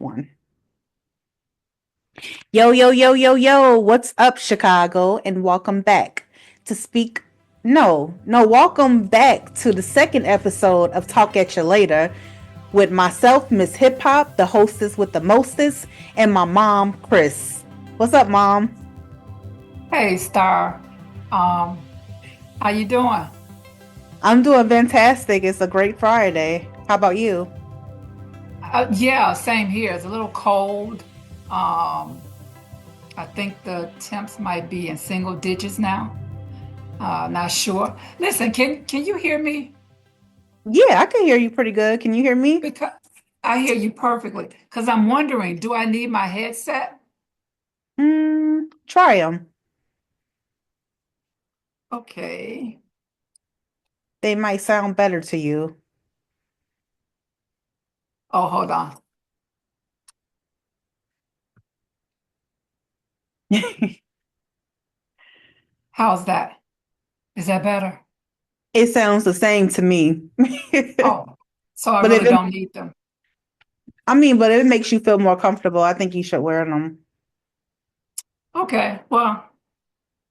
One. Yo, yo, yo, yo, yo. What's up, Chicago? And welcome back to speak. No, welcome back to the second episode of Talk at You Later with myself, Mzhiphop, the hostess with the mostest, and my mom, Chris. What's up, mom? Hey Star, um, how you doing? I'm doing fantastic. It's a great Friday. How about you? Yeah, same here. It's a little cold. Um, I think the temps might be in single digits now. Not sure. Listen, can you hear me? Yeah, I can hear you pretty good. Can you hear me? Because I hear you perfectly. Because I'm wondering, do I need my headset? Try them. Okay. They might sound better to you. Oh, hold on. How's that? Is that better? It sounds the same to me. Oh, so I But if really it, don't need them. but if it makes you feel more comfortable, I think you should wear them. Okay. Well,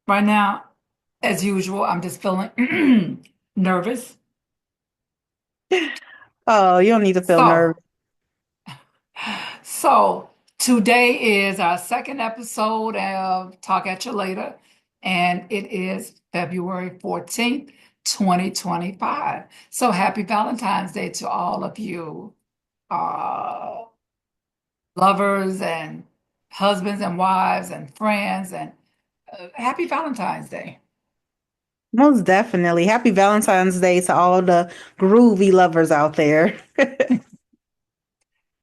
right now, as usual, I'm just feeling nervous. Oh, you don't need to feel So, nervous. so today is our second episode of Talk at You Later, and it is February 14th, 2025. So happy Valentine's Day to all of you uh, lovers and husbands and wives and friends, and happy Valentine's Day. Most definitely. Happy Valentine's Day to all the groovy lovers out there.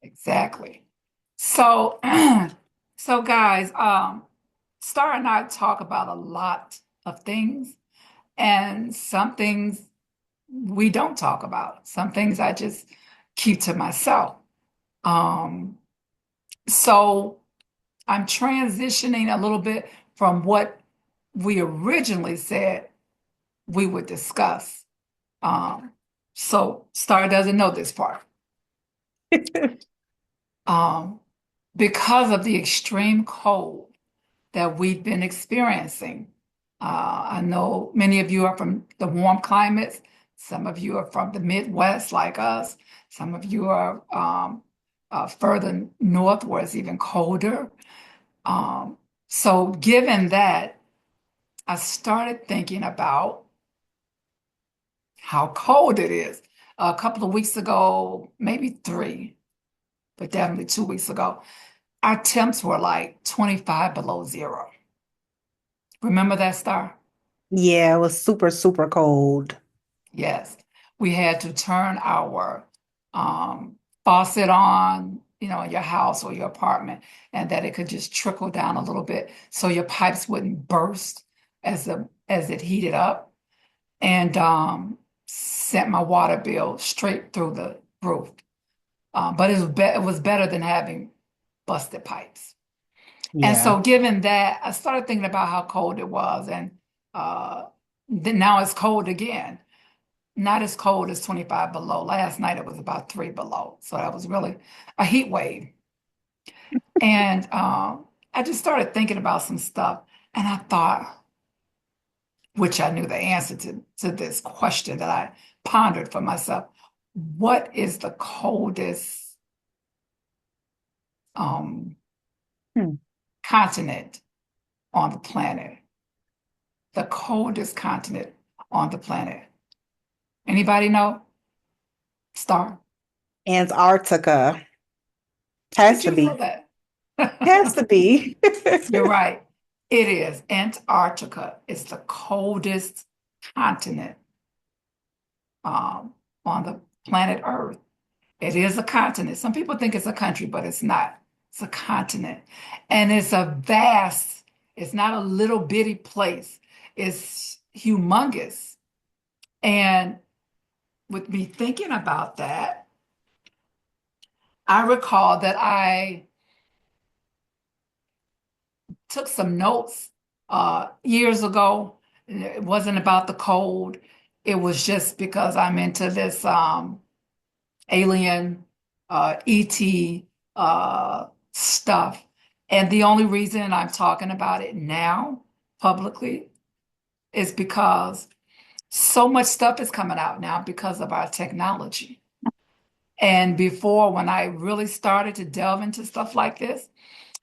Exactly. So, so guys, Star and I talk about a lot of things, and some things we don't talk about. Some things I just keep to myself. Um, so I'm transitioning a little bit from what we originally said we would discuss. Um, so Star doesn't know this part. Um, because of the extreme cold that we've been experiencing. I know many of you are from the warm climates. Some of you are from the Midwest, like us. Some of you are further north, where it's even colder. Um, so, given that, I started thinking about how cold it is. A couple of weeks ago, maybe three, but definitely 2 weeks ago, our temps were like 25 below zero. Remember that, Star? Yeah, it was super, super cold. Yes, we had to turn our faucet on, in your house or your apartment, and that it could just trickle down a little bit so your pipes wouldn't burst as it heated up, and sent my water bill straight through the roof. But it was better than having busted pipes. And Yeah. so, given that, I started thinking about how cold it was, and uh, then now it's cold again. Not as cold as 25 below. Last night it was about 3 below. So that was really a heat wave. And I just started thinking about some stuff. And I thought, which I knew the answer to this question that I pondered for myself, what is the coldest um, Hmm. continent on the planet? The coldest continent on the planet. Anybody know? Star? Antarctica. How Has did to you know be. that? Has to be. You're right. It is. Antarctica is the coldest continent on the planet Earth. It is a continent. Some people think it's a country, but it's not. It's a continent. And it's not a little bitty place. It's humongous. And with me thinking about that, I recall that I took some notes years ago. It wasn't about the cold. It was just because I'm into this alien ET stuff. And the only reason I'm talking about it now publicly is because so much stuff is coming out now because of our technology. And before, when I really started to delve into stuff like this,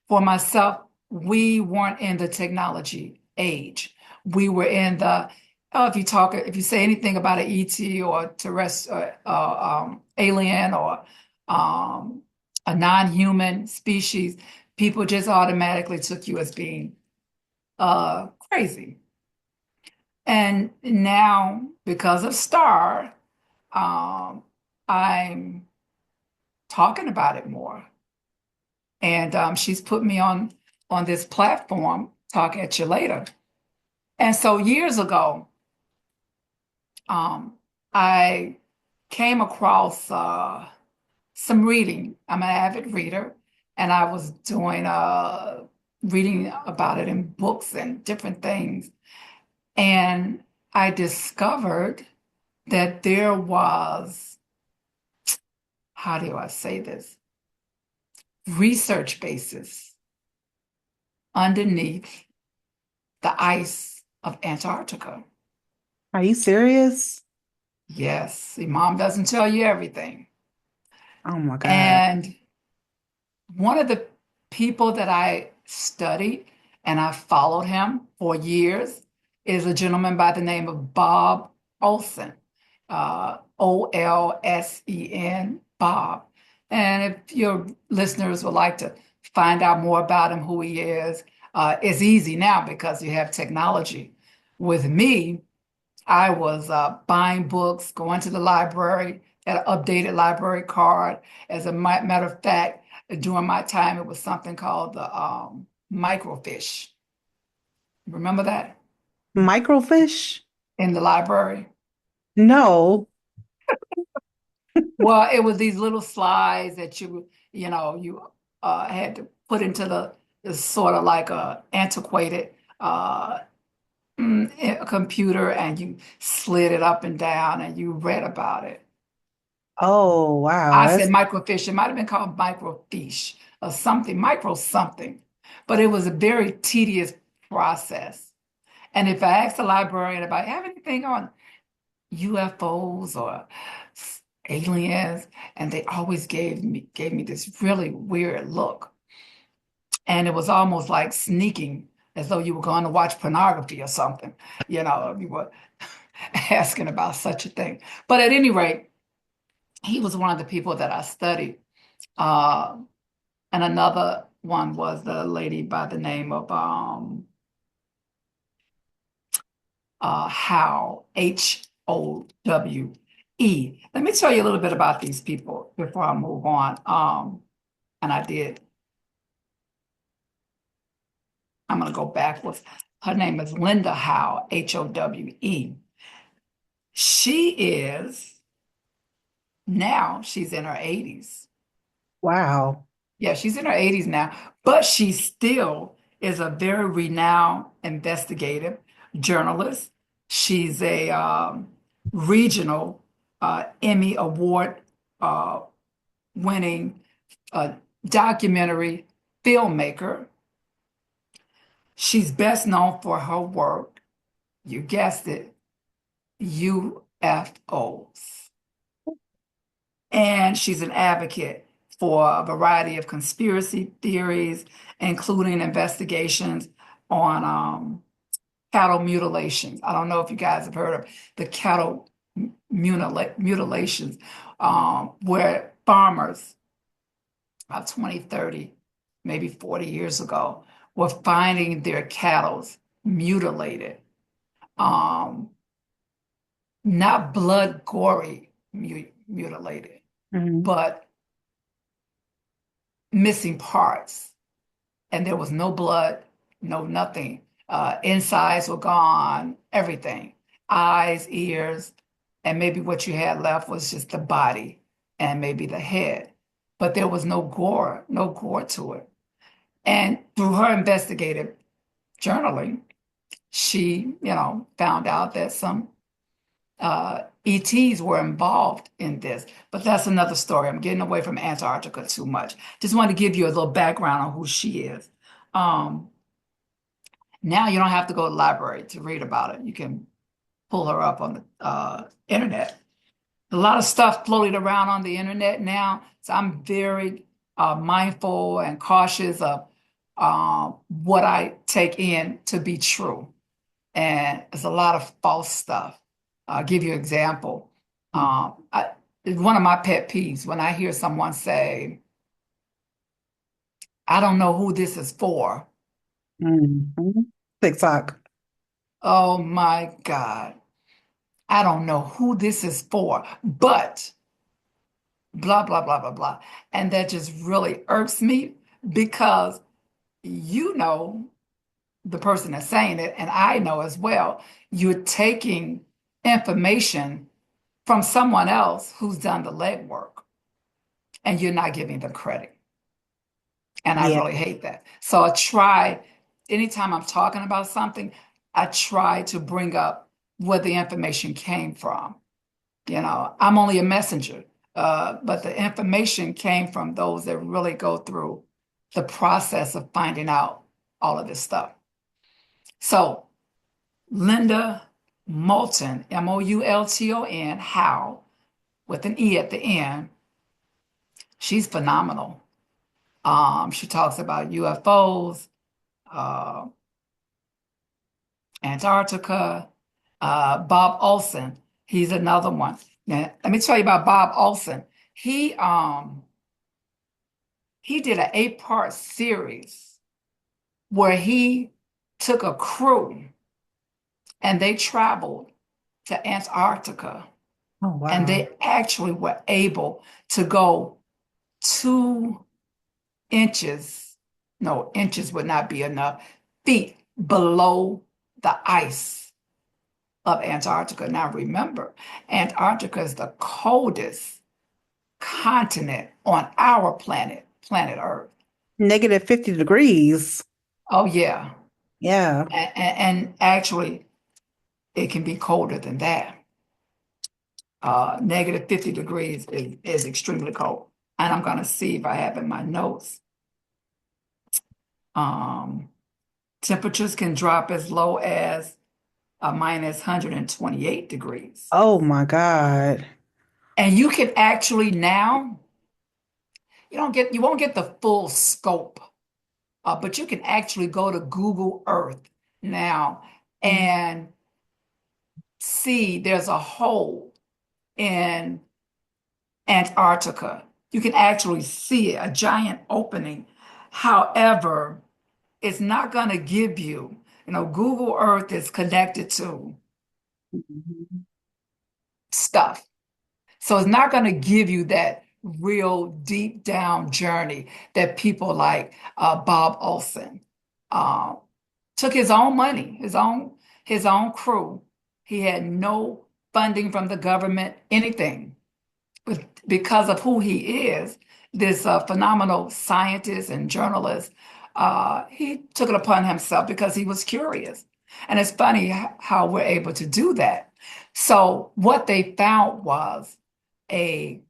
for myself, we weren't in the technology age. We were in the, oh, if you say anything about an ET or terrestrial, alien or um, a non-human species, people just automatically took you as being crazy. And now, because of Star, I'm talking about it more. And she's put me on this platform, Talk at You Later. And so years ago, um, I came across some reading. I'm an avid reader, and I was doing reading about it in books and different things. And I discovered that there was, how do I say this, research basis underneath the ice of Antarctica. Are you serious? Yes, your mom doesn't tell you everything. Oh my God. And one of the people that I studied and I followed him for years is a gentleman by the name of Bob Olson, Olsen, Bob. And if your listeners would like to find out more about him, who he is, it's easy now because you have technology. With me, I was buying books, going to the library, had an updated library card. As a matter of fact, during my time, it was something called the microfiche. Remember that Microfish? in the library? No. Well, it was these little slides that you had to put into the sort of like a antiquated computer, and you slid it up and down, and you read about it. Oh wow. I said That's microfiche. It might have been called microfiche or something, micro something. But it was a very tedious process. And if I asked the librarian about have anything on UFOs or aliens, and they always gave me this really weird look. And it was almost like sneaking, as though you were going to watch pornography or something, you were asking about such a thing. But at any rate, he was one of the people that I studied. Uh, And another one was the lady by the name of Howe, Howe. Let me tell you a little bit about these people before I move on. And I did. I'm going to go backwards. Her name is Linda Howe, Howe. She is now, she's in her 80s. wow. Yeah, she's in her 80s now, but she still is a very renowned investigative journalist. She's a regional Emmy Award uh, winning uh, documentary filmmaker. She's best known for her work, you guessed it, UFOs. And she's an advocate for a variety of conspiracy theories, including investigations on cattle mutilations. I don't know if you guys have heard of the cattle mutilations, where farmers about 20, 30, maybe 40 years ago were finding their cattle mutilated, um, not blood gory mutilated, Mhm. but missing parts, and there was no blood, no nothing. Insides were gone, everything, eyes, ears, and maybe what you had left was just the body and maybe the head. But there was no gore to it. And through her investigative journaling, she, found out that some ETs were involved in this, but that's another story. I'm getting away from Antarctica too much. Just want to give you a little background on who she is. Um, Now you don't have to go to the library to read about it. You can pull her up on the internet. A lot of stuff floated around on the internet now, so I'm very mindful and cautious of what I take in to be true. And there's a lot of false stuff. I'll give you an example. It's one of my pet peeves when I hear someone say, I don't know who this is for. Mm-hmm. TikTok. Oh my God. I don't know who this is for, but blah, blah, blah, blah, blah. And that just really irks me because you know the person that's saying it, and I know as well, you're taking information from someone else who's done the legwork and you're not giving them credit. And I Yeah. really hate that. So I try, anytime I'm talking about something, I try to bring up where the information came from. You know, I'm only a messenger, but the information came from those that really go through the process of finding out all of this stuff. So, Linda Moulton, Moulton, Howe, with an E at the end, she's phenomenal. She talks about UFOs, uh, Antarctica, Bob Olson. He's another one. Now, let me tell you about Bob Olson. He um, he did an 8-part series where he took a crew and they traveled to Antarctica Oh, and wow. they actually were able to go 2 inches, no, inches would not be enough, feet below the ice of Antarctica. Now remember, Antarctica is the coldest continent on our planet, planet Earth. Negative 50 degrees. Oh yeah. Yeah. And actually, it can be colder than that. Negative 50 degrees is extremely cold. And I'm going to see if I have in my notes. Um, Temperatures can drop as low as a minus 128 degrees. Oh my God. And you can actually now, you won't get the full scope, but you can actually go to Google Earth now and see there's a hole in Antarctica. You can actually see a giant opening. However, it's not going to give you, Google Earth is connected to Mhm. stuff. So it's not going to give you that real deep down journey that people like Bob Olson uh, took his own money, his own crew. He had no funding from the government, anything. But because of who he is, this phenomenal scientist and journalist, he took it upon himself because he was curious. And it's funny how we're able to do that. So what they found was a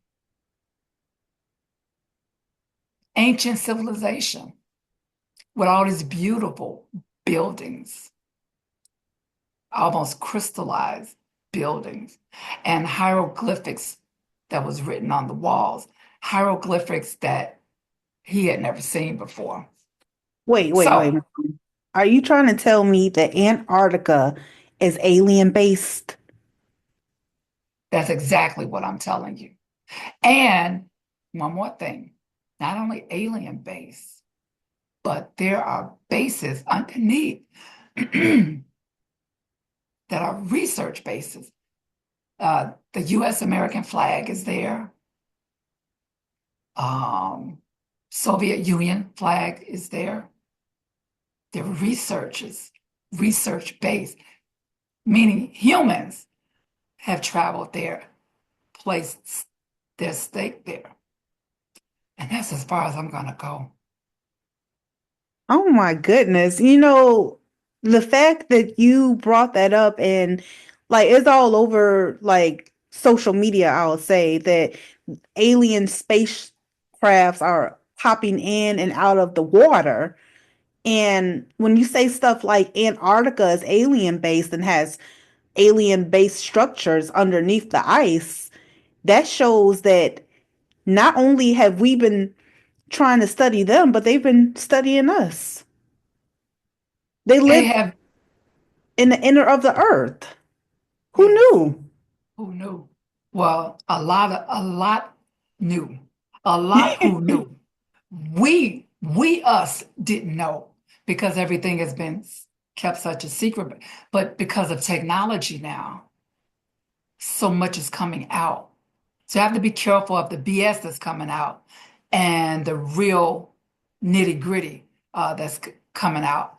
ancient civilization with all these beautiful buildings, almost crystallized buildings, and hieroglyphics that was written on the walls, hieroglyphics that he had never seen before. Wait, wait, wait. So Are you trying to tell me that Antarctica is alien based? that's exactly what I'm telling you. And one more thing, not only alien base, but there are bases underneath that are research bases. The US American flag is there. Um, Soviet Union flag is there. They're researchers, research based, meaning humans have traveled there, placed their stake there. And that's as far as I'm going to go. Oh my goodness. The fact that you brought that up and Like it's all over like social media, I'll say that alien spacecrafts are popping in and out of the water. And when you say stuff like Antarctica is alien based and has alien based structures underneath the ice, that shows that not only have we been trying to study them, but they've been studying us. They They live have, in the inner of the earth. Who yes, knew? who knew? Well, a lot knew. A lot who knew. We us didn't know because everything has been kept such a secret. But because of technology now, so much is coming out. So you have to be careful of the BS that's coming out and the real nitty gritty that's coming out.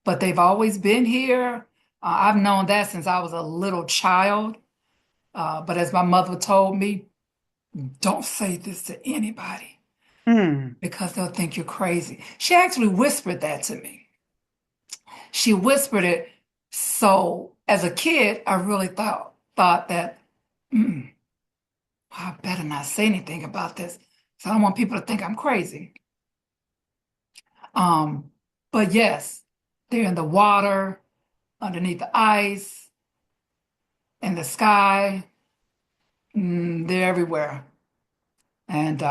But they've always been here. I've known that since I was a little child. But as my mother told me, don't say this to anybody Hmm. because they'll think you're crazy. She actually whispered that to me. She whispered it. So as a kid, I really thought that, mm, I better not say anything about this. So I don't want people to think I'm crazy. Um, but yes, they're in the water, underneath the ice, in the sky. They're everywhere. And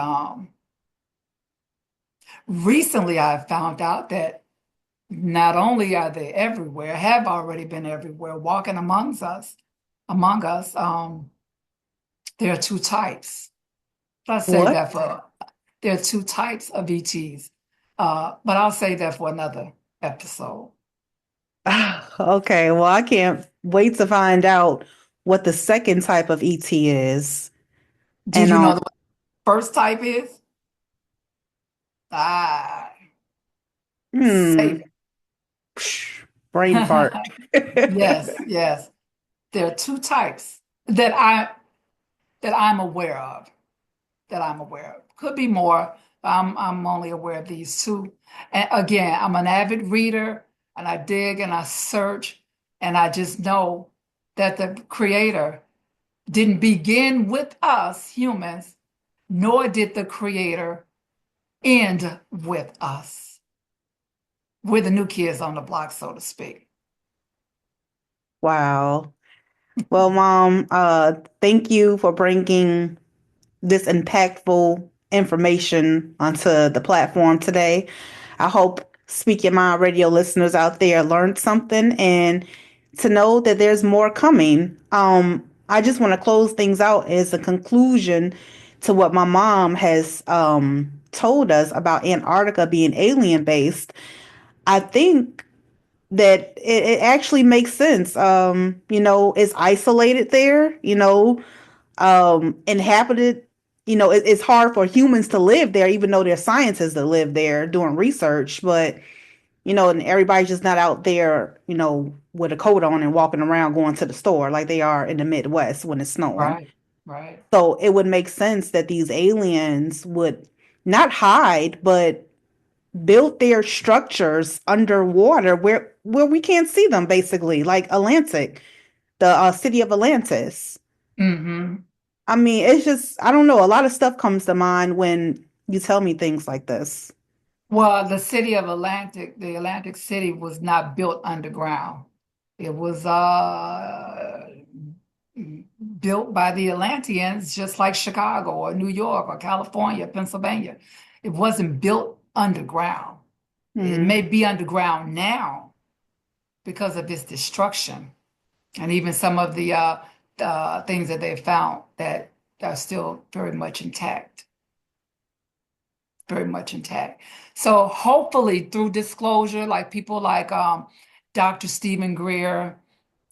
recently I found out that not only are they everywhere, have already been everywhere, walking among us, there are two types. Let's say What? that for there are two types of ETs. But I'll say that for another episode. Okay, well, I can't wait to find out what the second type of ET is. Do And you know what the first type is? Ah, hmm, save brain fart. it. Yes, yes. There are two types that I'm aware of. That I'm aware of. Could be more. I'm only aware of these two. And again, I'm an avid reader and I dig and I search and I just know that the creator didn't begin with us humans, nor did the creator end with us. We're the new kids on the block, so to speak. Wow. Well, Mom, thank you for bringing this impactful information onto the platform today. I hope Speak Your Mind radio listeners out there learned something and to know that there's more coming. I just want to close things out as a conclusion to what my mom has told us about Antarctica being alien based. I think that it actually makes sense. It's isolated there, inhabited. It's hard for humans to live there, even though there's scientists that live there doing research. But and everybody's just not out there, with a coat on and walking around going to the store like they are in the Midwest when it's snowing. Right, right. So it would make sense that these aliens would not hide, but build their structures underwater where we can't see them, basically, like Atlantic, the city of Atlantis. Hmm. I mean, it's just, I don't know. A lot of stuff comes to mind when you tell me things like this. Well, the Atlantic City was not built underground. It was built by the Atlanteans, just like Chicago or New York or California, Pennsylvania. It wasn't built underground. It Hmm. may be underground now because of its destruction and even some of the things that they found that are still very much intact, very much intact. So hopefully through disclosure, like people like Dr. Stephen Greer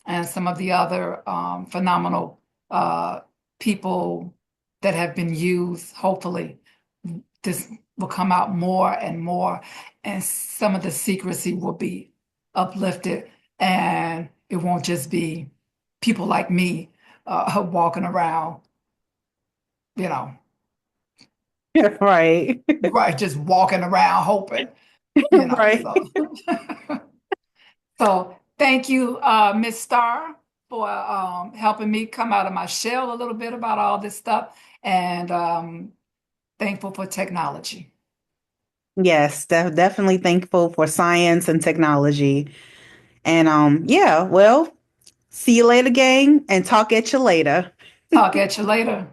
and some of the other phenomenal uh, people that have been used, hopefully this will come out more and more, and some of the secrecy will be uplifted, and it won't just be people like me walking around, you know, Right. right, just walking around hoping, Right. so so thank you, Miss Starr. for helping me come out of my shell a little bit about all this stuff, and thankful for technology. Yes, definitely thankful for science and technology. And yeah, well, see you later, gang, and talk at you later. Talk at you later.